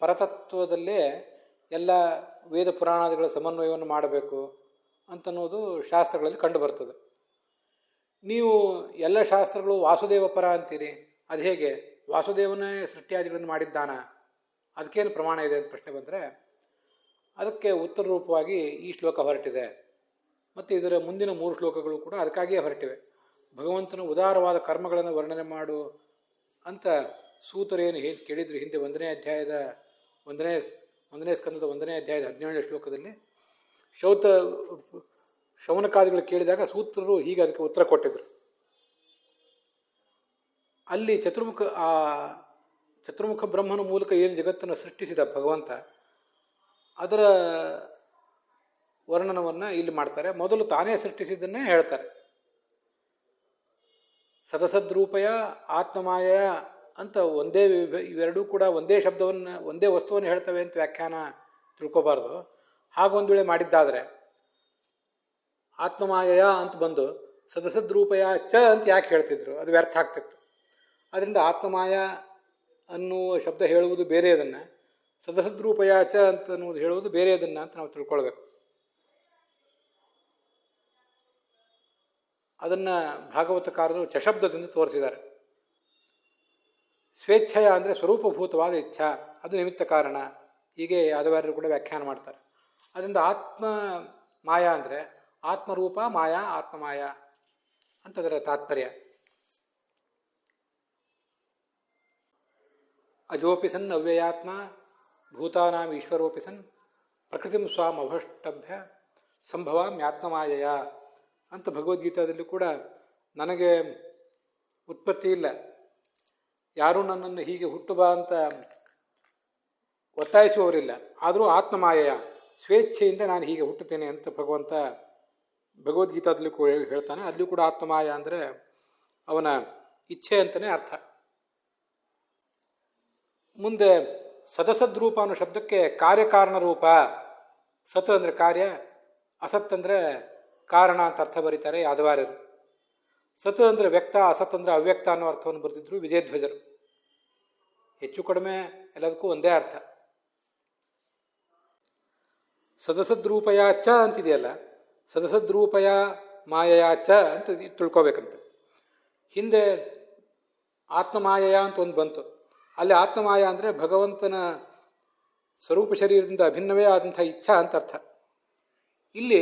ಪರತತ್ವದಲ್ಲೇ ಎಲ್ಲ ವೇದ ಪುರಾಣಾದಿಗಳ ಸಮನ್ವಯವನ್ನು ಮಾಡಬೇಕು ಅಂತನ್ನೋದು ಶಾಸ್ತ್ರಗಳಲ್ಲಿ ಕಂಡುಬರ್ತದೆ. ನೀವು ಎಲ್ಲ ಶಾಸ್ತ್ರಗಳು ವಾಸುದೇವ ಪರ ಅಂತೀರಿ, ಅದು ಹೇಗೆ? ವಾಸುದೇವನೇ ಸೃಷ್ಟಿಯಾದಿಗಳನ್ನು ಮಾಡಿದ್ದಾನ, ಅದಕ್ಕೇನು ಪ್ರಮಾಣ ಇದೆ ಅಂತ ಪ್ರಶ್ನೆ ಬಂದರೆ ಅದಕ್ಕೆ ಉತ್ತರ ರೂಪವಾಗಿ ಈ ಶ್ಲೋಕ ಹೊರಟಿದೆ. ಮತ್ತು ಇದರ ಮುಂದಿನ 3 ಶ್ಲೋಕಗಳು ಕೂಡ ಅದಕ್ಕಾಗಿಯೇ ಹೊರಟಿವೆ. ಭಗವಂತನ ಉದಾರವಾದ ಕರ್ಮಗಳನ್ನು ವರ್ಣನೆ ಮಾಡು ಅಂತ ಸೂತರೇನು ಹೇಳಿ ಕೇಳಿದ್ರು ಹಿಂದೆ 1ನೇ ಅಧ್ಯಾಯದ 1ನೇ ಸ್ಕಂದದ 1ನೇ ಅಧ್ಯಾಯದ 17ನೇ ಶ್ಲೋಕದಲ್ಲಿ. ಶೌನಕಾದಿಗಳು ಕೇಳಿದಾಗ ಸೂತ್ರರು ಹೀಗೆ ಅದಕ್ಕೆ ಉತ್ತರ ಕೊಟ್ಟಿದ್ರು. ಅಲ್ಲಿ ಚತುರ್ಮುಖ ಬ್ರಹ್ಮನ ಮೂಲಕ ಏನು ಜಗತ್ತನ್ನು ಸೃಷ್ಟಿಸಿದ ಭಗವಂತ, ಅದರ ವರ್ಣನವನ್ನು ಇಲ್ಲಿ ಮಾಡ್ತಾರೆ. ಮೊದಲು ತಾನೇ ಸೃಷ್ಟಿಸಿದ್ದನ್ನೇ ಹೇಳ್ತಾರೆ. ಸದಸದ್ರೂಪಯ ಆತ್ಮಮಾಯ ಅಂತ ಇವೆರಡೂ ಕೂಡ ಒಂದೇ ಶಬ್ದವನ್ನು ಒಂದೇ ವಸ್ತುವನ್ನು ಹೇಳ್ತವೆ ಅಂತ ವ್ಯಾಖ್ಯಾನ ತಿಳ್ಕೊಬಾರ್ದು. ಹಾಗೊಂದು ವೇಳೆ ಮಾಡಿದ್ದಾದರೆ ಆತ್ಮಮಾಯಯ ಅಂತ ಬಂದು ಸದಸದ್ರೂಪಯ ಚ ಅಂತ ಯಾಕೆ ಹೇಳ್ತಿದ್ರು? ಅದು ವ್ಯರ್ಥ ಆಗ್ತಿತ್ತು. ಅದರಿಂದ ಆತ್ಮಮಾಯ ಅನ್ನುವ ಶಬ್ದ ಹೇಳುವುದು ಬೇರೆಯದನ್ನು, ಸದಸದ್ರೂಪಯ ಚ ಅಂತ ಅನ್ನುವುದು ಹೇಳುವುದು ಬೇರೆಯದನ್ನು ಅಂತ ನಾವು ತಿಳ್ಕೊಳ್ಬೇಕು. ಅದನ್ನು ಭಾಗವತಕಾರರು ಚಶಬ್ದದಿಂದ ತೋರಿಸಿದ್ದಾರೆ. ಸ್ವೇಚ್ಛಯ ಅಂದರೆ ಸ್ವರೂಪಭೂತವಾದ ಇಚ್ಛಾ, ಅದು ನಿಮಿತ್ತ ಕಾರಣ. ಹೀಗೆ ಯಾದವಾರರು ಕೂಡ ವ್ಯಾಖ್ಯಾನ ಮಾಡ್ತಾರೆ. ಅದರಿಂದ ಆತ್ಮ ಮಾಯಾ ಅಂದರೆ ಆತ್ಮರೂಪ ಮಾಯಾ, ಆತ್ಮಮಾಯ ಅಂತದರ ತಾತ್ಪರ್ಯ. ಅಜೋಪಿ ಸನ್ ಅವ್ಯಯಾತ್ಮ ಭೂತಾನಾಂ ಈಶ್ವರೋಪಿ ಸನ್ ಪ್ರಕೃತಿಂ ಸ್ವಾಂ ಅವಷ್ಟಭ್ಯ ಸಂಭವಾಮ್ಯಾತ್ಮಮಾಯಯ ಅಂತ ಭಗವದ್ಗೀತಾದಲ್ಲಿ ಕೂಡ ನನಗೆ ಉತ್ಪತ್ತಿ ಇಲ್ಲ, ಯಾರೂ ನನ್ನನ್ನು ಹೀಗೆ ಹುಟ್ಟುಬಾ ಅಂತ ಒತ್ತಾಯಿಸುವವರಿಲ್ಲ, ಆದರೂ ಆತ್ಮಮಾಯೆಯ ಸ್ವೇಚ್ಛೆಯಿಂದ ನಾನು ಹೀಗೆ ಹುಟ್ಟುತ್ತೇನೆ ಅಂತ ಭಗವಂತ ಭಗವದ್ಗೀತಾದಲ್ಲಿ ಕೂಡ ಹೇಳ್ತಾನೆ. ಅಲ್ಲಿಯೂ ಕೂಡ ಆತ್ಮಮಾಯ ಅಂದರೆ ಅವನ ಇಚ್ಛೆ ಅಂತಲೇ ಅರ್ಥ. ಮುಂದೆ ಸದಸದ್ರೂಪ ಅನ್ನೋ ಶಬ್ದಕ್ಕೆ ಕಾರ್ಯಕಾರಣ ರೂಪ. ಸತ್ ಅಂದರೆ ಕಾರ್ಯ, ಅಸತ್ ಅಂದರೆ ಕಾರಣ ಅಂತ ಅರ್ಥ ಬರೀತಾರೆ ಯಾದವಾರ್ಯರು. ಸತ್ ಅಂದರೆ ವ್ಯಕ್ತ, ಅಸತ್ ಅಂದರೆ ಅವ್ಯಕ್ತ ಅನ್ನೋ ಅರ್ಥವನ್ನು ಬರೆದಿದ್ರು ವಿಜಯಧ್ವಜರು. ಹೆಚ್ಚು ಕಡಿಮೆ ಎಲ್ಲದಕ್ಕೂ ಒಂದೇ ಅರ್ಥ. ಸದಸದ್ರೂಪಯ ಚ ಅಂತಿದೆಯಲ್ಲ, ಸದಸದ್ರೂಪಯ ಮಾಯಯ ಚ ಅಂತ ತಿಳ್ಕೊಬೇಕಂತೆ. ಹಿಂದೆ ಆತ್ಮಮಾಯಯ ಅಂತ ಒಂದು ಬಂತು. ಅಲ್ಲಿ ಆತ್ಮಮಾಯ ಅಂದರೆ ಭಗವಂತನ ಸ್ವರೂಪ ಶರೀರದಿಂದ ಅಭಿನ್ನವೇ ಆದಂಥ ಇಚ್ಛಾ ಅಂತ ಅರ್ಥ. ಇಲ್ಲಿ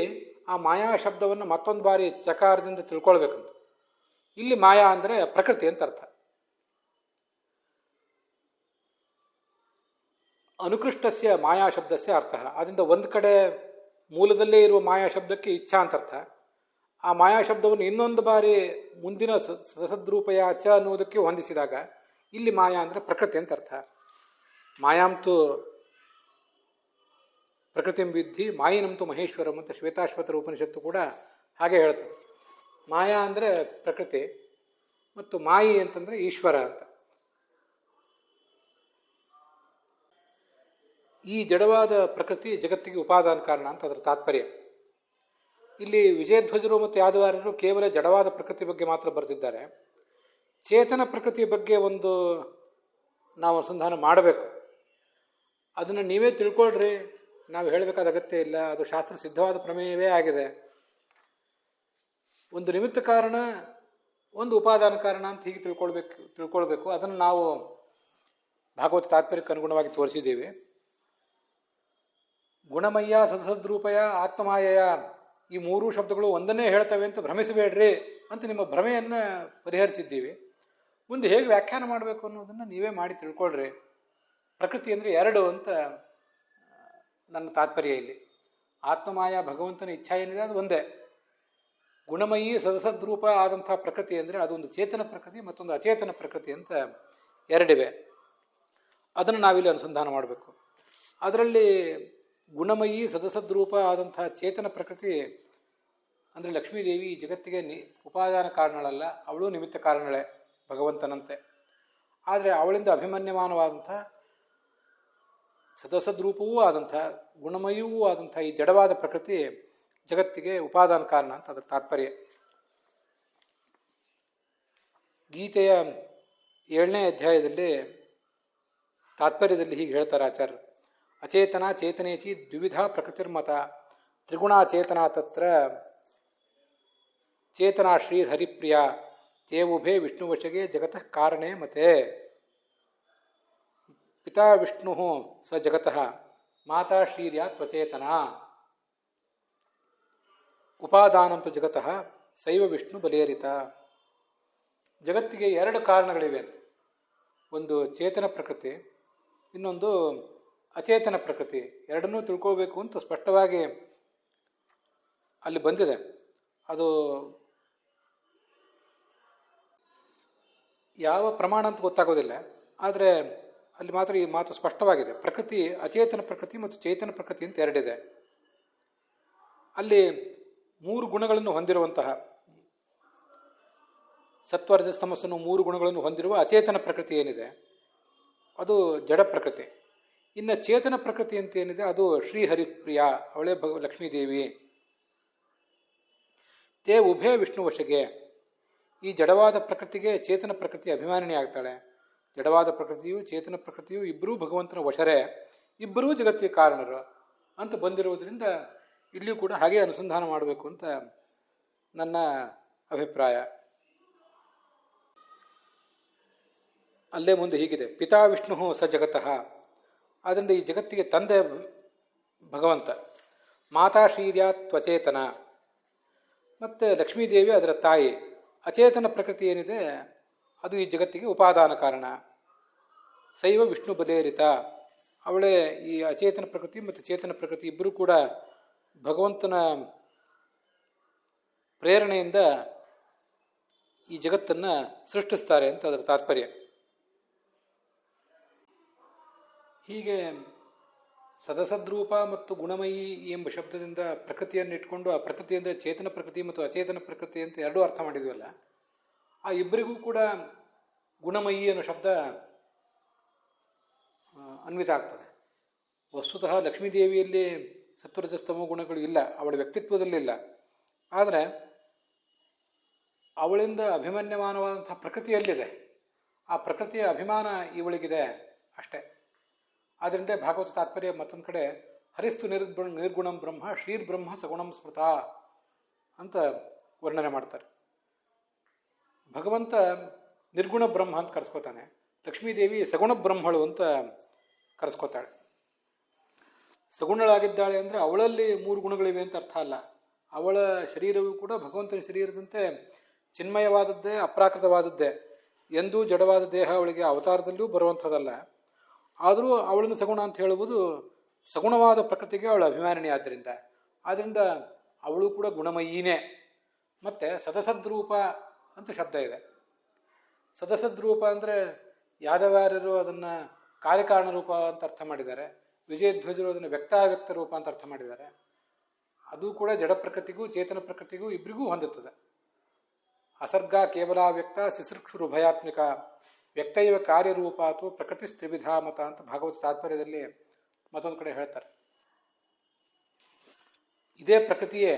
ಆ ಮಾಯಾ ಶಬ್ದವನ್ನು ಮತ್ತೊಂದು ಬಾರಿ ಚಕಾರದಿಂದ ತಿಳ್ಕೊಳ್ಬೇಕಂತ. ಇಲ್ಲಿ ಮಾಯಾ ಅಂದರೆ ಪ್ರಕೃತಿ ಅಂತ ಅರ್ಥ. ಅನುಕೃಷ್ಟಸ್ಯ ಮಾಯಾ ಶಬ್ದಸ್ಯ ಅರ್ಥ. ಅದರಿಂದ ಒಂದು ಕಡೆ ಮೂಲದಲ್ಲೇ ಇರುವ ಮಾಯಾ ಶಬ್ದಕ್ಕೆ ಇಚ್ಛಾ ಅಂತ ಅರ್ಥ. ಆ ಮಾಯಾ ಶಬ್ದವನ್ನು ಇನ್ನೊಂದು ಬಾರಿ ಮುಂದಿನ ಸದಸದ್ರೂಪಯ ಚ ಅನ್ನುವುದಕ್ಕೆ ಹೊಂದಿಸಿದಾಗ ಇಲ್ಲಿ ಮಾಯಾ ಅಂದರೆ ಪ್ರಕೃತಿ ಅಂತ ಅರ್ಥ. ಮಾಯಾಂತು ಪ್ರಕೃತಿಂ ವಿದ್ಧಿ ಮಾಯಿನಂತು ಮಹೇಶ್ವರಂ ಅಂತ ಶ್ವೇತಾಶ್ವತರ ಉಪನಿಷತ್ತು ಕೂಡ ಹಾಗೆ ಹೇಳ್ತದೆ. ಮಾಯಾ ಅಂದರೆ ಪ್ರಕೃತಿ ಮತ್ತು ಮಾಯಿ ಅಂತಂದರೆ ಈಶ್ವರ ಅಂತ. ಈ ಜಡವಾದ ಪ್ರಕೃತಿ ಜಗತ್ತಿಗೆ ಉಪಾದಾನ ಕಾರಣ ಅಂತ ಅದರ ತಾತ್ಪರ್ಯ. ಇಲ್ಲಿ ವಿಜಯಧ್ವಜರು ಮತ್ತು ಯಾದವಾರರು ಕೇವಲ ಜಡವಾದ ಪ್ರಕೃತಿ ಬಗ್ಗೆ ಮಾತ್ರ ಬರೆದಿದ್ದಾರೆ. ಚೇತನ ಪ್ರಕೃತಿಯ ಬಗ್ಗೆ ಒಂದು ನಾವು ಅನುಸಂಧಾನ ಮಾಡಬೇಕು. ಅದನ್ನು ನೀವೇ ತಿಳ್ಕೊಳ್ರಿ, ನಾವು ಹೇಳಬೇಕಾದ ಅಗತ್ಯ ಇಲ್ಲ, ಅದು ಶಾಸ್ತ್ರ ಸಿದ್ಧವಾದ ಪ್ರಮೇಯವೇ ಆಗಿದೆ. ಒಂದು ನಿಮಿತ್ತ ಕಾರಣ, ಒಂದು ಉಪಾದಾನ ಕಾರಣ ಅಂತ ಹೀಗೆ ತಿಳ್ಕೊಳ್ಬೇಕು. ಅದನ್ನು ನಾವು ಭಾಗವತ ತಾತ್ಪರ್ಯಕ್ಕೆ ಅನುಗುಣವಾಗಿ ತೋರಿಸಿದ್ದೀವಿ. ಗುಣಮಯ್ಯ, ಸದಸದ್ರೂಪಯ, ಆತ್ಮಮಾಯಯ ಈ 3 ಶಬ್ದಗಳು ಒಂದನ್ನೇ ಹೇಳ್ತವೆ ಅಂತ ಭ್ರಮಿಸಬೇಡ್ರಿ ಅಂತ ನಿಮ್ಮ ಭ್ರಮೆಯನ್ನು ಪರಿಹರಿಸಿದ್ದೀವಿ. ಮುಂದೆ ಹೇಗೆ ವ್ಯಾಖ್ಯಾನ ಮಾಡಬೇಕು ಅನ್ನೋದನ್ನು ನೀವೇ ಮಾಡಿ ತಿಳ್ಕೊಳ್ರಿ. ಪ್ರಕೃತಿ ಅಂದರೆ 2 ಅಂತ ನನ್ನ ತಾತ್ಪರ್ಯ. ಇಲ್ಲಿ ಆತ್ಮಮಾಯ ಭಗವಂತನ ಇಚ್ಛಾ ಏನಿದೆ ಅದು ಒಂದೇ. ಗುಣಮಯಿ ಸದಸದ್ರೂಪ ಆದಂಥ ಪ್ರಕೃತಿ ಅಂದರೆ ಅದೊಂದು ಚೇತನ ಪ್ರಕೃತಿ, ಮತ್ತೊಂದು ಅಚೇತನ ಪ್ರಕೃತಿ ಅಂತ 2 ಅದನ್ನು ನಾವಿಲ್ಲಿ ಅನುಸಂಧಾನ ಮಾಡಬೇಕು. ಅದರಲ್ಲಿ ಗುಣಮಯಿ ಸದಸದ್ರೂಪ ಆದಂಥ ಚೇತನ ಪ್ರಕೃತಿ ಅಂದರೆ ಲಕ್ಷ್ಮೀದೇವಿ ಈ ಜಗತ್ತಿಗೆ ಉಪಾದಾನ ಕಾರಣಗಳಲ್ಲ, ಅವಳು ನಿಮಿತ್ತ ಕಾರಣಗಳೇ ಭಗವಂತನಂತೆ. ಆದರೆ ಅವಳಿಂದ ಅಭಿಮನ್ಯಮಾನವಾದಂಥ ಸದಸದ್ರೂಪವೂ ಆದಂಥ ಗುಣಮಯವೂ ಆದಂಥ ಈ ಜಡವಾದ ಪ್ರಕೃತಿ ಜಗತ್ತಿಗೆ ಉಪಾದಾನ ಕಾರಣ ಅಂತ ಅದರ ತಾತ್ಪರ್ಯ. ಗೀತೆಯ 7ನೇ ಅಧ್ಯಾಯದಲ್ಲಿ ತಾತ್ಪರ್ಯದಲ್ಲಿ ಹೀಗೆ ಹೇಳ್ತಾರೆ ಆಚಾರ್ಯರು. ಅಚೇತನ ಚೇತನೇಚಿ ದ್ವಿವಿಧ ಪ್ರಕೃತಿರ್ಮತ ತ್ರಿಗುಣಾಚೇತನ ತತ್ರ ಚೇತನಾ ಶ್ರೀ ಹರಿಪ್ರಿಯ ತೇವುಭೇ ವಿಷ್ಣುವಶಗೆ ಜಗತಃ ಕಾರಣೇ ಮತೆ. ಪಿತಾ ವಿಷ್ಣು ಸ ಜಗತಃ ಮಾತಾ ಶ್ರೀರ್ಯಾ ತ್ವಚೇತನ ಉಪಾದಾನಂತು ಜಗತಃ ಸೈವ ವಿಷ್ಣು ಬಲೇರಿತ. ಜಗತ್ತಿಗೆ 2 ಕಾರಣಗಳಿವೆ. ಒಂದು ಚೇತನ ಪ್ರಕೃತಿ, ಇನ್ನೊಂದು ಅಚೇತನ ಪ್ರಕೃತಿ. ಎರಡನ್ನೂ ತಿಳ್ಕೋಬೇಕು ಅಂತ ಸ್ಪಷ್ಟವಾಗಿ ಅಲ್ಲಿ ಬಂದಿದೆ. ಅದು ಯಾವ ಪ್ರಮಾಣ ಅಂತ ಗೊತ್ತಾಗೋದಿಲ್ಲ, ಆದರೆ ಅಲ್ಲಿ ಮಾತ್ರ ಈ ಮಾತು ಸ್ಪಷ್ಟವಾಗಿದೆ. ಪ್ರಕೃತಿ ಅಚೇತನ ಪ್ರಕೃತಿ ಮತ್ತು ಚೇತನ ಪ್ರಕೃತಿ ಅಂತ 2 ಇದೆ. ಅಲ್ಲಿ 3 ಗುಣಗಳನ್ನು ಹೊಂದಿರುವಂತಹ ಸತ್ವರಜಸ್ತಮಸ್ಸನ್ನು 3 ಗುಣಗಳನ್ನು ಹೊಂದಿರುವ ಅಚೇತನ ಪ್ರಕೃತಿ ಏನಿದೆ ಅದು ಜಡ ಪ್ರಕೃತಿ. ಇನ್ನು ಚೇತನ ಪ್ರಕೃತಿ ಅಂತ ಏನಿದೆ ಅದು ಶ್ರೀಹರಿಪ್ರಿಯ, ಅವಳೇ ಲಕ್ಷ್ಮೀದೇವಿ. ತೇ ಉಭಯ ವಿಷ್ಣುವಶಗೆ. ಈ ಜಡವಾದ ಪ್ರಕೃತಿಗೆ ಚೇತನ ಪ್ರಕೃತಿ ಅಭಿಮಾನಿನಿ ಆಗ್ತಾಳೆ. ಜಡವಾದ ಪ್ರಕೃತಿಯು ಚೇತನ ಪ್ರಕೃತಿಯು ಇಬ್ಬರೂ ಭಗವಂತನ ವಶರೇ, ಇಬ್ಬರೂ ಜಗತ್ತಿಗೆ ಕಾರಣರು ಅಂತ ಬಂದಿರುವುದರಿಂದ ಇಲ್ಲಿಯೂ ಕೂಡ ಹಾಗೆ ಅನುಸಂಧಾನ ಮಾಡಬೇಕು ಅಂತ ನನ್ನ ಅಭಿಪ್ರಾಯ. ಅಲ್ಲೇ ಮುಂದೆ ಹೀಗಿದೆ, ಪಿತಾ ವಿಷ್ಣು ಸ ಜಗತಃ. ಆದ್ದರಿಂದ ಈ ಜಗತ್ತಿಗೆ ತಂದೆ ಭಗವಂತ. ಮಾತಾ ಶ್ರೀರ್ಯಾ ತ್ವಚೇತನ, ಮತ್ತು ಲಕ್ಷ್ಮೀದೇವಿ ಅದರ ತಾಯಿ. ಅಚೇತನ ಪ್ರಕೃತಿ ಏನಿದೆ ಅದು ಈ ಜಗತ್ತಿಗೆ ಉಪಾದಾನ ಕಾರಣ. ಸೈವ ವಿಷ್ಣು ಬಲೇರಿತ, ಅವಳೇ ಈ ಅಚೇತನ ಪ್ರಕೃತಿ ಮತ್ತು ಚೇತನ ಪ್ರಕೃತಿ ಇಬ್ಬರೂ ಕೂಡ ಭಗವಂತನ ಪ್ರೇರಣೆಯಿಂದ ಈ ಜಗತ್ತನ್ನು ಸೃಷ್ಟಿಸ್ತಾರೆ ಅಂತ ಅದರ ತಾತ್ಪರ್ಯ. ಹೀಗೆ ಸದಸದ್ರೂಪ ಮತ್ತು ಗುಣಮಯಿ ಎಂಬ ಶಬ್ದದಿಂದ ಪ್ರಕೃತಿಯನ್ನು ಇಟ್ಕೊಂಡು ಆ ಪ್ರಕೃತಿಯಿಂದ ಚೇತನ ಪ್ರಕೃತಿ ಮತ್ತು ಅಚೇತನ ಪ್ರಕೃತಿ ಅಂತ 2 ಅರ್ಥ ಮಾಡಿದ್ವಲ್ಲ, ಆ ಇಬ್ಬರಿಗೂ ಕೂಡ ಗುಣಮಯಿ ಅನ್ನೋ ಶಬ್ದ ಅನ್ವಿತ ಆಗ್ತದೆ. ವಸ್ತುತಃ ಲಕ್ಷ್ಮೀದೇವಿಯಲ್ಲಿ ಸತ್ವರಜಸ್ತಮೋ ಗುಣಗಳು ಇಲ್ಲ, ಅವಳ ವ್ಯಕ್ತಿತ್ವದಲ್ಲಿಲ್ಲ. ಆದರೆ ಅವಳಿಂದ ಅಭಿಮನ್ಯಮಾನವಾದಂಥ ಪ್ರಕೃತಿಯಲ್ಲಿದೆ. ಆ ಪ್ರಕೃತಿಯ ಅಭಿಮಾನ ಇವಳಿಗಿದೆ ಅಷ್ಟೇ. ಆದ್ದರಿಂದ ಭಾಗವತ ತಾತ್ಪರ್ಯ ಮತ್ತೊಂದು ಕಡೆ ಹರಿಸ್ತು ನಿರ್ಗುಣಂ ಬ್ರಹ್ಮ ಶ್ರೀರ್ಬ್ರಹ್ಮ ಸಗುಣಂ ಸ್ಮೃತ ಅಂತ ವರ್ಣನೆ ಮಾಡ್ತಾರೆ. ಭಗವಂತ ನಿರ್ಗುಣ ಬ್ರಹ್ಮ ಅಂತ ಕರೆಸ್ಕೋತಾನೆ, ಲಕ್ಷ್ಮೀದೇವಿ ಸಗುಣ ಬ್ರಹ್ಮಳು ಅಂತ ಕರೆಸ್ಕೋತಾಳೆ. ಸಗುಣಳಾಗಿದ್ದಾಳೆ ಅಂದರೆ ಅವಳಲ್ಲಿ 3 ಗುಣಗಳಿವೆ ಅಂತ ಅರ್ಥ ಅಲ್ಲ. ಅವಳ ಶರೀರವೂ ಕೂಡ ಭಗವಂತನ ಶರೀರದಂತೆ ಚಿನ್ಮಯವಾದದ್ದೇ, ಅಪ್ರಾಕೃತವಾದದ್ದೇ. ಎಂದೂ ಜಡವಾದ ದೇಹ ಅವಳಿಗೆ ಅವತಾರದಲ್ಲೂ ಬರುವಂಥದ್ದಲ್ಲ. ಆದರೂ ಅವಳನ್ನು ಸಗುಣ ಅಂತ ಹೇಳುವುದು ಸಗುಣವಾದ ಪ್ರಕೃತಿಗೆ ಅವಳ ಅಭಿಮಾನಿನಿ. ಆದ್ದರಿಂದ ಅವಳು ಕೂಡ ಗುಣಮಯೀನೇ. ಮತ್ತು ಸದಸದ್ರೂಪ ಅಂತ ಶಬ್ದ ಇದೆ. ಸದಸದ್ರೂಪ ಅಂದರೆ ಯಾದವಾರ್ಯರು ಅದನ್ನು ಕಾರ್ಯಕಾರಣ ರೂಪ ಅಂತ ಅರ್ಥ ಮಾಡಿದ್ದಾರೆ. ವಿಜಯಧ್ವಜರು ಅದನ್ನು ವ್ಯಕ್ತಾವ್ಯಕ್ತ ರೂಪ ಅಂತ ಅರ್ಥ ಮಾಡಿದ್ದಾರೆ. ಅದು ಕೂಡ ಜಡ ಪ್ರಕೃತಿಗೂ ಚೇತನ ಪ್ರಕೃತಿಗೂ ಇಬ್ಬರಿಗೂ ಹೊಂದುತ್ತದೆ. ಅಸರ್ಗ ಕೇವಲಾವ್ಯಕ್ತ ಸಿಸೃಕ್ಷುರು ಭಯಾತ್ಮಿಕ ವ್ಯಕ್ತೈವ ಕಾರ್ಯರೂಪ ಅಥವಾ ಪ್ರಕೃತಿ ಸ್ತ್ರಿವಿಧ ಮತ ಅಂತ ಭಾಗವತ ತಾತ್ಪರ್ಯದಲ್ಲಿ ಮತ್ತೊಂದು ಕಡೆ ಹೇಳ್ತಾರೆ. ಇದೇ ಪ್ರಕೃತಿಯೇ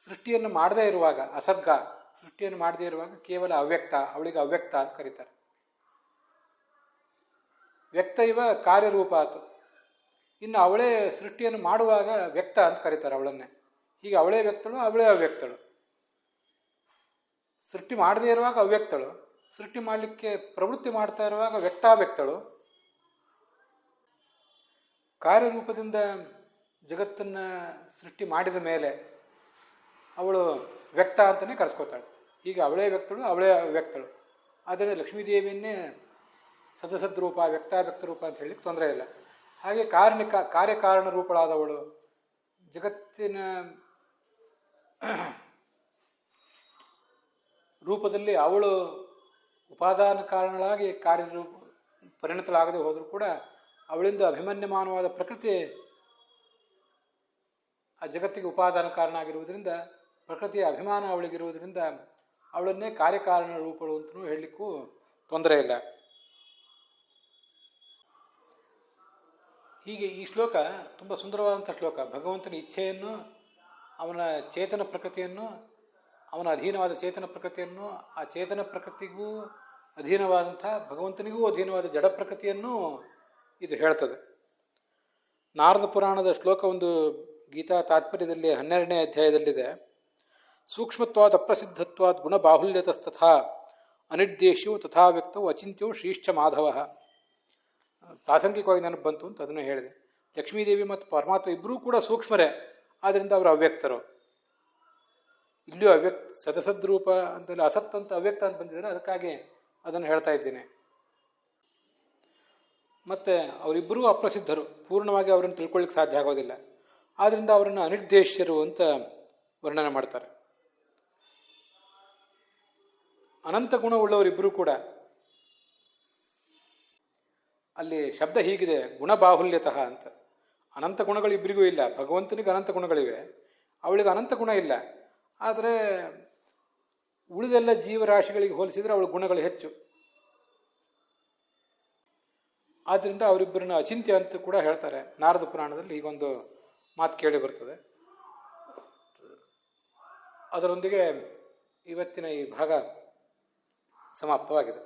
ಸೃಷ್ಟಿಯನ್ನು ಮಾಡದೇ ಇರುವಾಗ, ಅಸರ್ಗ ಸೃಷ್ಟಿಯನ್ನು ಮಾಡದೇ ಇರುವಾಗ ಕೇವಲ ಅವ್ಯಕ್ತ, ಅವಳಿಗೆ ಅವ್ಯಕ್ತ ಅಂತ ಕರೀತಾರೆ. ವ್ಯಕ್ತೈವ ಕಾರ್ಯರೂಪ ಆತು, ಇನ್ನು ಅವಳೇ ಸೃಷ್ಟಿಯನ್ನು ಮಾಡುವಾಗ ವ್ಯಕ್ತ ಅಂತ ಕರೀತಾರೆ ಅವಳನ್ನೇ. ಹೀಗೆ ಅವಳೇ ವ್ಯಕ್ತಳು, ಅವಳೇ ಅವ್ಯಕ್ತಳು. ಸೃಷ್ಟಿ ಮಾಡದೇ ಇರುವಾಗ ಅವ್ಯಕ್ತಳು, ಸೃಷ್ಟಿ ಮಾಡಲಿಕ್ಕೆ ಪ್ರವೃತ್ತಿ ಮಾಡ್ತಾ ಇರುವಾಗ ವ್ಯಕ್ತಾವ್ಯಕ್ತಳು. ಕಾರ್ಯರೂಪದಿಂದ ಜಗತ್ತನ್ನು ಸೃಷ್ಟಿ ಮಾಡಿದ ಮೇಲೆ ಅವಳು ವ್ಯಕ್ತ ಅಂತಲೇ ಕರೆಸ್ಕೋತಾಳೆ. ಹೀಗೆ ಅವಳೇ ವ್ಯಕ್ತಳು, ಅವಳೇ ಅವ್ಯಕ್ತಳು. ಆದರೆ ಲಕ್ಷ್ಮೀದೇವಿಯನ್ನೇ ಸದಸದ್ರೂಪ, ವ್ಯಕ್ತಾವ್ಯಕ್ತ ರೂಪ ಅಂತ ಹೇಳಲಿಕ್ಕೆ ತೊಂದರೆ ಇಲ್ಲ. ಹಾಗೆ ಕಾರ್ಯಕಾರಣ ರೂಪಳಾದವಳು ಜಗತ್ತಿನ ರೂಪದಲ್ಲಿ ಅವಳು ಉಪಾದಾನ ಕಾರಣಗಳಾಗಿ ಕಾರ್ಯರೂಪ ಪರಿಣತಳಾಗದೆ ಹೋದರೂ ಕೂಡ ಅವಳಿಂದ ಅಭಿಮನ್ಯಮಾನವಾದ ಪ್ರಕೃತಿ ಆ ಜಗತ್ತಿಗೆ ಉಪಾದಾನ ಕಾರಣ ಆಗಿರುವುದರಿಂದ ಪ್ರಕೃತಿಯ ಅಭಿಮಾನ ಅವಳಿಗಿರುವುದರಿಂದ ಅವಳನ್ನೇ ಕಾರ್ಯಕಾರಣ ರೂಪಗಳು ಅಂತಲೂ ಹೇಳಲಿಕ್ಕೂ ತೊಂದರೆ ಇಲ್ಲ. ಹೀಗೆ ಈ ಶ್ಲೋಕ ತುಂಬ ಸುಂದರವಾದಂಥ ಶ್ಲೋಕ. ಭಗವಂತನ ಇಚ್ಛೆಯನ್ನು, ಅವನ ಚೇತನ ಪ್ರಕೃತಿಯನ್ನು, ಅವನ ಅಧೀನವಾದ ಚೇತನ ಪ್ರಕೃತಿಯನ್ನು, ಆ ಚೇತನ ಪ್ರಕೃತಿಗೂ ಅಧೀನವಾದಂಥ ಭಗವಂತನಿಗೂ ಅಧೀನವಾದ ಜಡ ಪ್ರಕೃತಿಯನ್ನು ಇದು ಹೇಳ್ತದೆ. ನಾರದ ಪುರಾಣದ ಶ್ಲೋಕ ಒಂದು ಗೀತಾ ತಾತ್ಪರ್ಯದಲ್ಲಿ 12ನೇ ಅಧ್ಯಾಯದಲ್ಲಿದೆ. ಸೂಕ್ಷ್ಮತ್ವಾದ್ ಅಪ್ರಸಿದ್ಧತ್ವಾದ್ ಗುಣಬಾಹುಲ್ಯತಸ್ತಥಾ ಅನಿರ್ದೇಶ್ಯವು ತಥಾ ವ್ಯಕ್ತವು ಅಚಿಂತ್ಯವು ಶ್ರೀಶ್ಚ ಮಾಧವ. ಪ್ರಾಸಂಗಿಕವಾಗಿ ನನಗೆ ಬಂತು ಅಂತ ಅದನ್ನು ಹೇಳಿದೆ. ಲಕ್ಷ್ಮೀದೇವಿ ಮತ್ತು ಪರಮಾತ್ಮ ಇಬ್ಬರೂ ಕೂಡ ಸೂಕ್ಷ್ಮರೇ, ಆದ್ದರಿಂದ ಅವರು ಅವ್ಯಕ್ತರು. ಇಲ್ಲಿಯೂ ಅವ್ಯಕ್ತ ಸದಸದ್ರೂಪ ಅಂತೇಳಿ ಅಸತ್ ಅಂತ ಅವ್ಯಕ್ತ ಅಂತ ಬಂದಿದ್ದಾರೆ, ಅದಕ್ಕಾಗಿ ಅದನ್ನು ಹೇಳ್ತಾ ಇದ್ದೇನೆ. ಮತ್ತು ಅವರಿಬ್ಬರೂ ಅಪ್ರಸಿದ್ಧರು, ಪೂರ್ಣವಾಗಿ ಅವರನ್ನು ತಿಳ್ಕೊಳ್ಳಿಕ್ಕೆ ಸಾಧ್ಯ ಆಗೋದಿಲ್ಲ. ಆದ್ದರಿಂದ ಅವರನ್ನು ಅನಿರ್ದೇಶ್ಯರು ಅಂತ ವರ್ಣನೆ ಮಾಡ್ತಾರೆ. ಅನಂತ ಗುಣವುಳ್ಳವರಿಬ್ಬರೂ ಕೂಡ. ಅಲ್ಲಿ ಶಬ್ದ ಹೀಗಿದೆ, ಗುಣಬಾಹುಲ್ಯತಃ ಅಂತ. ಅನಂತ ಗುಣಗಳು ಇಬ್ಬರಿಗೂ ಇಲ್ಲ. ಭಗವಂತನಿಗೆ ಅನಂತ ಗುಣಗಳಿವೆ, ಅವಳಿಗೆ ಅನಂತ ಗುಣ ಇಲ್ಲ. ಆದರೆ ಉಳಿದೆಲ್ಲ ಜೀವರಾಶಿಗಳಿಗೆ ಹೋಲಿಸಿದರೆ ಅವಳ ಗುಣಗಳು ಹೆಚ್ಚು. ಆದ್ದರಿಂದ ಅವರಿಬ್ಬರನ್ನ ಅಚಿಂತ್ಯ ಅಂತ ಕೂಡ ಹೇಳ್ತಾರೆ. ನಾರದ ಪುರಾಣದಲ್ಲಿ ಹೀಗೊಂದು ಮಾತು ಕೇಳಿ ಬರ್ತದೆ. ಅದರೊಂದಿಗೆ ಇವತ್ತಿನ ಈ ಭಾಗ ಸಮಾಪ್ತವಾಗಿದೆ.